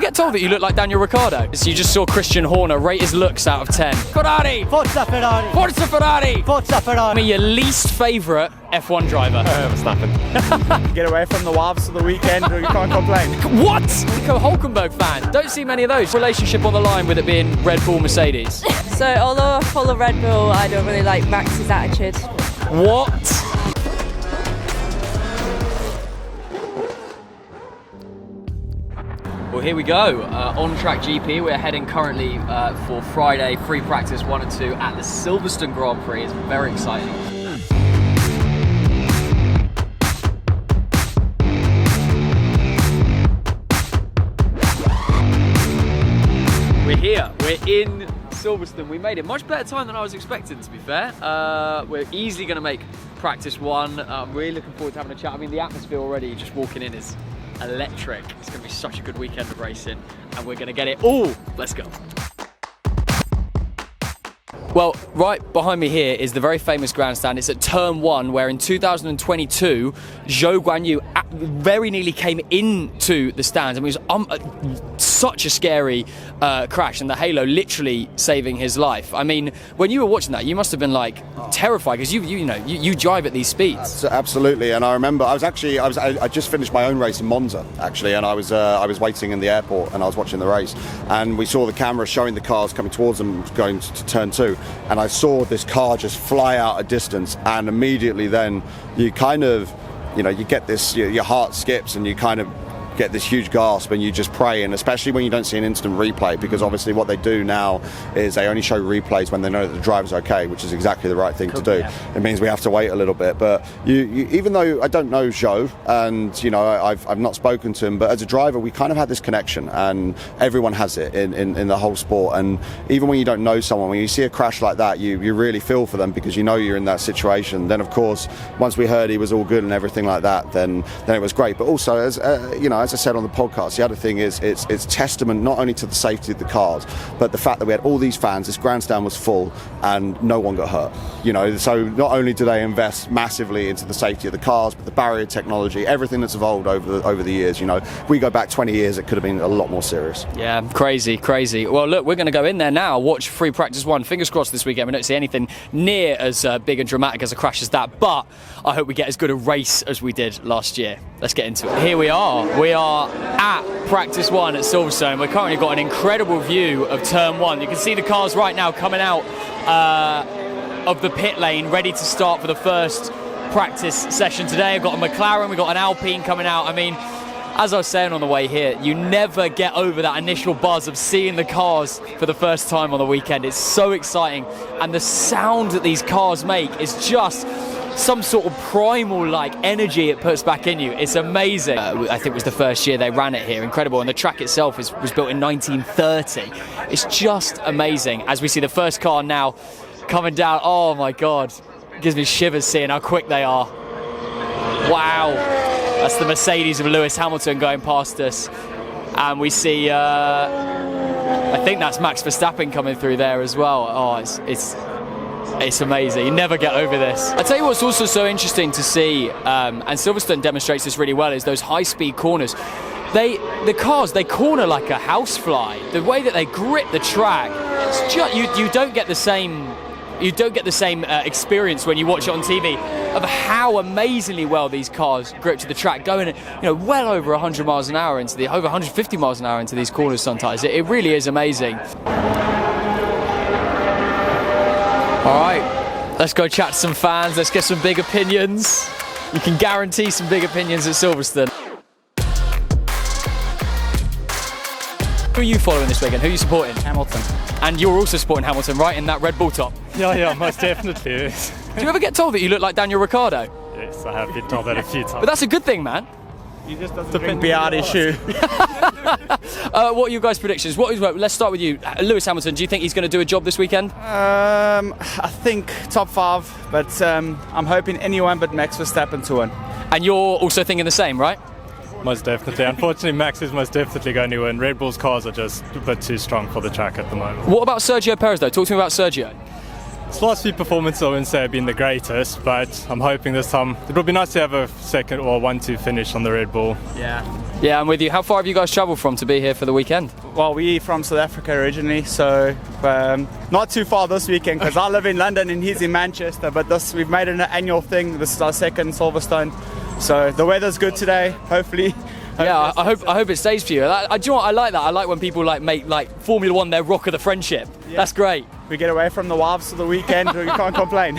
get told that you look like Daniel Ricciardo? So you just saw Christian Horner rate his looks out of 10. Ferrari! Forza Ferrari! Forza Ferrari! Forza Ferrari! I mean, your least favourite F1 driver? Verstappen. Get away from the wives for the weekend, or you can't complain. What? Nico Hulkenberg fan. Don't see many of those. Relationship on the line with it being Red Bull Mercedes. So although I follow Red Bull, I don't really like Max's attitude. What? Well, here we go. On track GP. We're heading currently for Friday free practice 1 and 2 at the Silverstone Grand Prix. It's very exciting. We're here. We're in Silverstone. We made it. Much better time than I was expecting, to be fair. We're easily going to make practice 1. I'm really looking forward to having a chat. I mean, the atmosphere already, just walking in, is electric. It's going to be such a good weekend of racing, and we're going to get it all. Let's go. Well, right behind me here is the very famous grandstand. It's at Turn 1, where in 2022, Zhou Guanyu very nearly came into the stands. I mean, it was such a scary crash, and the halo literally saving his life. I mean, when you were watching that, you must have been like terrified, because you drive at these speeds. Absolutely, and I remember I just finished my own race in Monza actually, and I was waiting in the airport and I was watching the race, and we saw the camera showing the cars coming towards them going to Turn 2. And I saw this car just fly out a distance, and immediately then you kind of, you get this, your heart skips, and you kind of get this huge gasp, and you just pray. And especially when you don't see an instant replay, because obviously what they do now is they only show replays when they know that the driver's okay, which is exactly the right thing to do. It means we have to wait a little bit, but you even though I don't know Zhou, and I've not spoken to him, but as a driver we kind of had this connection, and everyone has it in the whole sport. And even when you don't know someone, when you see a crash like that, you really feel for them, because you're in that situation. Then of course, once we heard he was all good and everything like that, then it was great. But also, as as I said on the podcast, the other thing is it's testament not only to the safety of the cars, but the fact that we had all these fans. This grandstand was full and no one got hurt. So not only do they invest massively into the safety of the cars, but the barrier technology, everything that's evolved over the years. If we go back 20 years, it could have been a lot more serious. Yeah, crazy. Well, look, we're going to go in there now, watch free practice 1. Fingers crossed this weekend we don't see anything near as big and dramatic as a crash as that, but I hope we get as good a race as we did last year. Let's get into it. Here we are. We are at practice 1 at Silverstone. We've currently got an incredible view of Turn 1. You can see the cars right now coming out of the pit lane, ready to start for the first practice session today. I've got a McLaren, we've got an Alpine coming out. I mean, as I was saying on the way here, you never get over that initial buzz of seeing the cars for the first time on the weekend. It's so exciting, and the sound that these cars make is just some sort of primal energy it puts back in you. It's amazing. I think it was the first year they ran it here. Incredible. And the track itself was built in 1930. It's just amazing. As we see the first car now coming down, oh my God, it gives me shivers seeing how quick they are. Wow. That's the Mercedes of Lewis Hamilton going past us. And we see, I think that's Max Verstappen coming through there as well. Oh, it's amazing. You never get over this. I tell you what's also so interesting to see, and Silverstone demonstrates this really well, is those high-speed corners. The cars corner like a housefly. The way that they grip the track, it's just, you don't get the same. You don't get the same experience when you watch it on TV of how amazingly well these cars grip to the track, going well over 100 miles an hour over 150 miles an hour into these corners sometimes. It really is amazing. All right, let's go chat to some fans. Let's get some big opinions. You can guarantee some big opinions at Silverstone. Who are you following this weekend? Who are you supporting? Hamilton. And you're also supporting Hamilton, right, in that Red Bull top? Yeah, most definitely. Do you ever get told that you look like Daniel Ricciardo? Yes, I have been told that a few times. But that's a good thing, man. He just doesn't drink beer issue. What are your guys' predictions? Let's start with you. Lewis Hamilton, do you think he's going to do a job this weekend? I think top 5, but I'm hoping anyone but Max Verstappen to win. And you're also thinking the same, right? Most definitely. Unfortunately, Max is most definitely going to win. Red Bull's cars are just a bit too strong for the track at the moment. What about Sergio Perez, though? Talk to me about Sergio. His last few performances I wouldn't say have been the greatest, but I'm hoping this time it would be nice to have a second or 1-2 finish on the Red Bull. Yeah, I'm with you. How far have you guys travelled from to be here for the weekend? Well, we're from South Africa originally, so not too far this weekend because I live in London and he's in Manchester. But we've made it an annual thing. This is our second Silverstone, so the weather's good today. Hopefully. Yeah, I hope it stays for you. Do you know what? I like that. I like when people make Formula One their rock of the friendship. Yeah. That's great. We get away from the wives for the weekend. We can't complain.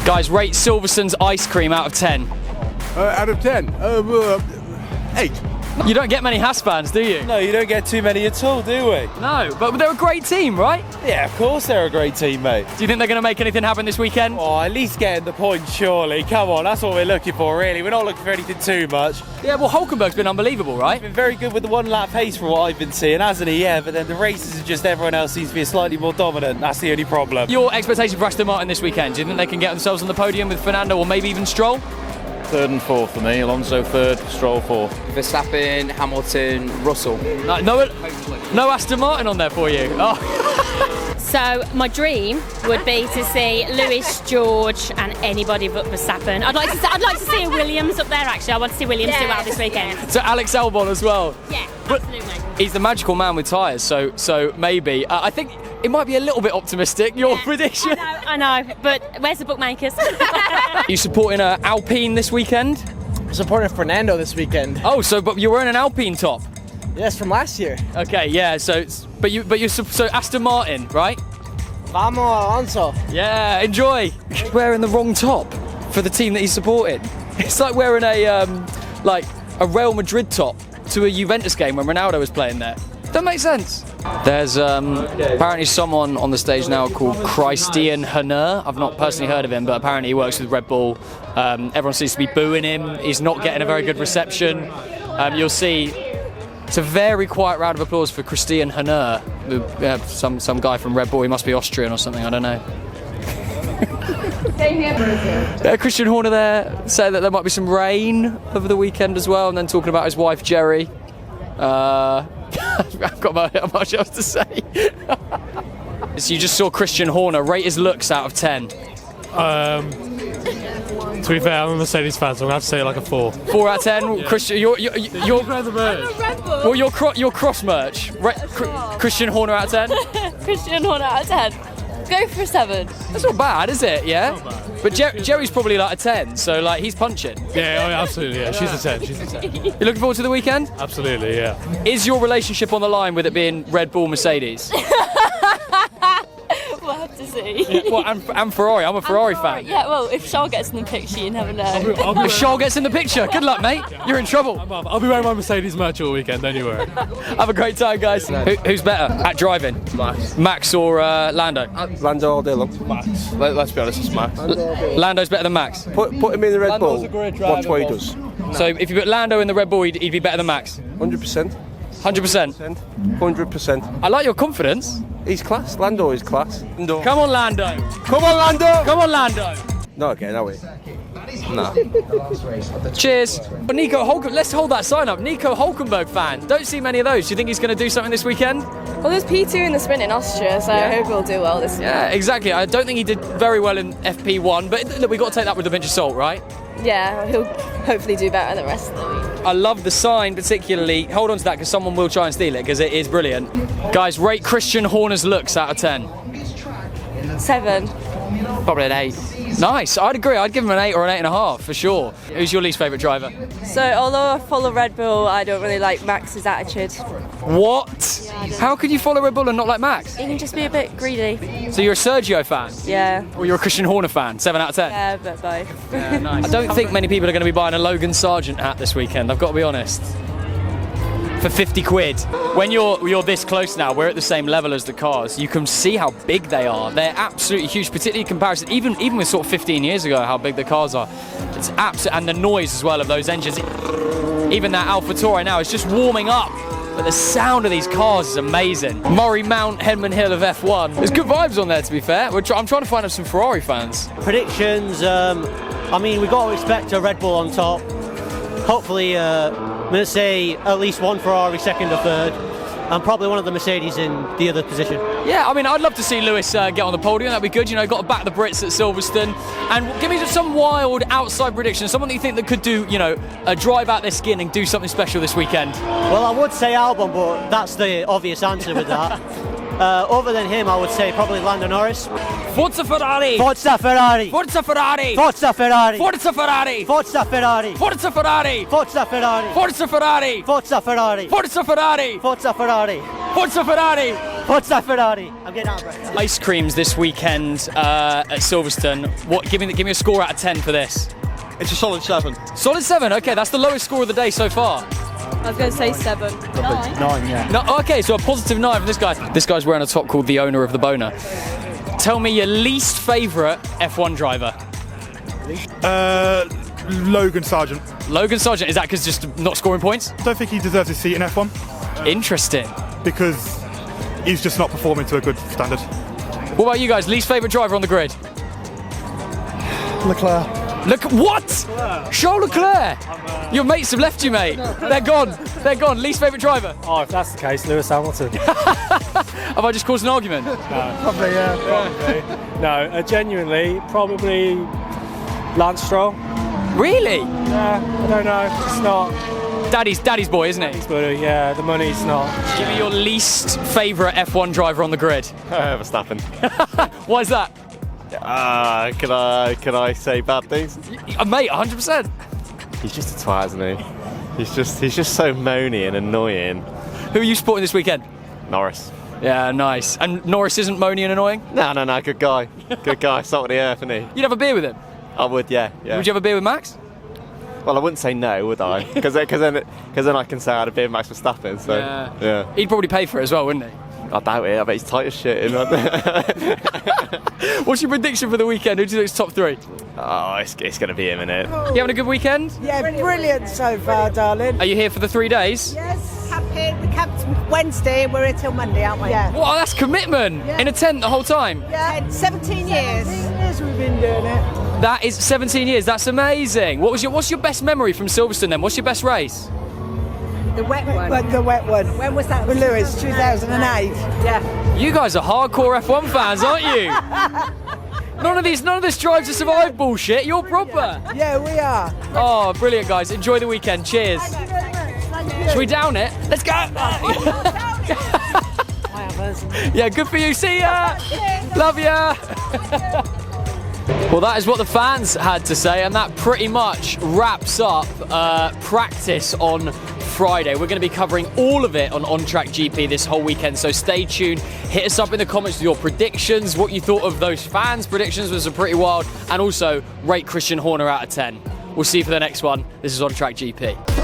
Guys, rate Silverstone's ice cream out of 10. Out of 10, 8. You don't get many Haas fans, do you? No, you don't get too many at all, do we? No, but they're a great team, right? Yeah, of course they're a great team, mate. Do you think they're going to make anything happen this weekend? Oh, at least getting the point, surely. Come on, that's what we're looking for, really. We're not looking for anything too much. Yeah, well, Hulkenberg's been unbelievable, right? He's been very good with the one-lap pace from what I've been seeing, hasn't he? Yeah, but then the races are just everyone else seems to be slightly more dominant. That's the only problem. Your expectation for Aston Martin this weekend, do you think they can get themselves on the podium with Fernando or maybe even Stroll? 3rd and 4th for me. Alonso 3rd, Stroll 4th. Verstappen, Hamilton, Russell. No Aston Martin on there for you. Oh. So my dream would be to see Lewis, George, and anybody but Verstappen. I'd like to see a Williams up there. Actually, I want to see Williams do well this weekend. So Alex Albon as well. Yeah, but absolutely. He's the magical man with tyres, so maybe. I think it might be a little bit optimistic, your prediction. I know, but where's the bookmakers? You supporting Alpine this weekend? Supporting Fernando this weekend. Oh, but you're wearing an Alpine top. Yes, from last year. Okay, yeah. So Aston Martin, right? Vamos Alonso. Yeah, enjoy. Wearing the wrong top for the team that he's supporting. It's like wearing a Real Madrid top to a Juventus game when Ronaldo was playing there. Doesn't make sense. There's apparently someone on the stage now called Christian Horner. I've not personally heard of him, but apparently he works with Red Bull. Everyone seems to be booing him. He's not getting a very good reception. You'll see it's a very quiet round of applause for Christian Horner, some guy from Red Bull. He must be Austrian or something, I don't know. Christian Horner there said that there might be some rain over the weekend as well, and then talking about his wife Jerry. I've got much else to say. So you just saw Christian Horner rate his looks out of 10. To be fair, I'm a Mercedes fan, so I'm going to have to say like a 4. 4 out of 10? Yeah. Christian, you're well, your cross merch. Christian Horner out of 10? Christian Horner out of 10. Go for a 7. That's not bad, is it? Yeah? But Jerry's probably like a 10, so like he's punching. Yeah, absolutely, yeah. She's a 10, she's a 10. You looking forward to the weekend? Absolutely, yeah. Is your relationship on the line with it being Red Bull Mercedes? We'll have to see. Yeah, well, and Ferrari. I'm a Ferrari fan. Yeah, well, if Charles gets in the picture, you never know. If Charles gets in the picture, good luck, mate. You're in trouble. I'll be wearing my Mercedes merch all weekend, don't you worry. Have a great time, guys. Who's better at driving? Max or Lando? Lando all day long. Max. Let's be honest, it's Max. Lando's better than Max? Put him in the Red Bull, watch what he does. So if you put Lando in the Red Bull, he'd be better than Max? 100%. 100%? 100%. I like your confidence. He's class. Lando is class. Come on, Lando. Come on, Lando. Come on, Lando. Not again, are we? No. Cheers. But Nico Hulkenberg, let's hold that sign up. Nico Hulkenberg fan. Don't see many of those. Do you think he's going to do something this weekend? Well, there's P2 in the sprint in Austria, so I hope he'll do well this week. Yeah, exactly. I don't think he did very well in FP1, but look, we've got to take that with a pinch of salt, right? Yeah, he'll hopefully do better the rest of the week. I love the sign particularly. Hold on to that because someone will try and steal it because it is brilliant. Guys, rate Christian Horner's looks out of 10. 7. Probably an 8. Nice. I'd agree. I'd give him an 8 or an 8.5 for sure. Who's your least favourite driver? So, although I follow Red Bull, I don't really like Max's attitude. What? How could you follow Red Bull and not like Max? He can just be a bit greedy. So you're a Sergio fan? Yeah. Or you're a Christian Horner fan? 7 out of 10? Yeah, but both. Yeah, nice. I don't think many people are going to be buying a Logan Sargent hat this weekend, I've got to be honest. For 50 quid. When you're this close now, we're at the same level as the cars, you can see how big they are. They're absolutely huge, particularly in comparison, even with sort of 15 years ago, how big the cars are. It's absolute, and the noise as well of those engines. Even that AlphaTauri now is just warming up. But the sound of these cars is amazing. Murray Mount, Henman Hill of F1. There's good vibes on there, to be fair. I'm trying to find out some Ferrari fans. Predictions, I mean, we've got to expect a Red Bull on top. Hopefully, I'm going to say at least one Ferrari, second or third. and probably one of the Mercedes in the other position. Yeah, I mean, I'd love to see Lewis get on the podium. That'd be good. You know, got to back the Brits at Silverstone. And give me just some wild outside prediction, someone that you think that could do, you know, drive out their skin and do something special this weekend. Well, I would say Albon, but that's the obvious answer with that. Other than him, I would say probably Lando Norris. Forza Ferrari! Forza Ferrari! Forza Ferrari! Forza Ferrari! Forza Ferrari! Forza Ferrari! Forza Ferrari! Forza Ferrari! Forza Ferrari! Forza Ferrari! Forza Ferrari! Forza Ferrari! Forza Ferrari! Forza Ferrari! I'm getting out of breath. Ice creams this weekend at Silverstone. What? Give me a score out of 10 for this. It's a solid 7. Solid 7. Okay, that's the lowest score of the day so far. I was going to say 7. 9. 9, yeah. No, okay, so a positive 9 from this guy. This guy's wearing a top called the owner of the boner. Tell me your least favourite F1 driver. Logan Sargent. Logan Sargent, is that because just not scoring points? Don't think he deserves his seat in F1. Interesting. Because he's just not performing to a good standard. What about you guys? Least favourite driver on the grid? Leclerc. Look, what? Charles Leclerc? Your mates have left you, mate. They're gone. They're gone. Least favourite driver? Oh, if that's the case, Lewis Hamilton. Have I just caused an argument? No. Probably, yeah. No, genuinely, probably Lance Stroll. Really? Yeah, I don't know. It's not. Daddy's boy, isn't it? Yeah, the money's not. Give me your least favourite F1 driver on the grid. Verstappen. Why is that? Can I say bad things? Mate, 100%. He's just a twat, isn't he? He's just so moany and annoying. Who are you supporting this weekend? Norris. Yeah, nice. And Norris isn't moany and annoying? No, good guy. Good guy, salt of the earth, isn't he? You'd have a beer with him? I would, yeah. Would you have a beer with Max? Well, I wouldn't say no, would I? Because then I can say I had a beer with Max Verstappen. So yeah. He'd probably pay for it as well, wouldn't he? I doubt it. I bet he's tight as shit. What's your prediction for the weekend? Who do you think is top 3? Oh, it's going to be him, innit? You having a good weekend? Yeah, brilliant so far, darling. Are you here for the 3 days? Yes, happy. We camped Wednesday and we're here till Monday, aren't we? Yeah. Wow, that's commitment! In a tent the whole time? Yeah, 17 years. 17 years we've been doing it. That is 17 years, that's amazing. What's your best memory from Silverstone then? What's your best race? The wet one. The wet one. When was that? With Lewis, 2008. Yeah. You guys are hardcore F1 fans, aren't you? None of this drive to survive bullshit. You're proper. Yeah, we are. Oh, brilliant, guys. Enjoy the weekend. Cheers. Should we down it? Let's go. Yeah, good for you. See ya. Love ya. Well, that is what the fans had to say, and that pretty much wraps up practice on Friday. We're going to be covering all of it on Track GP this whole weekend, so stay tuned. Hit us up in the comments with your predictions, what you thought of those fans' predictions was pretty wild, and also rate Christian Horner out of 10. We'll see you for the next one. This is On Track GP.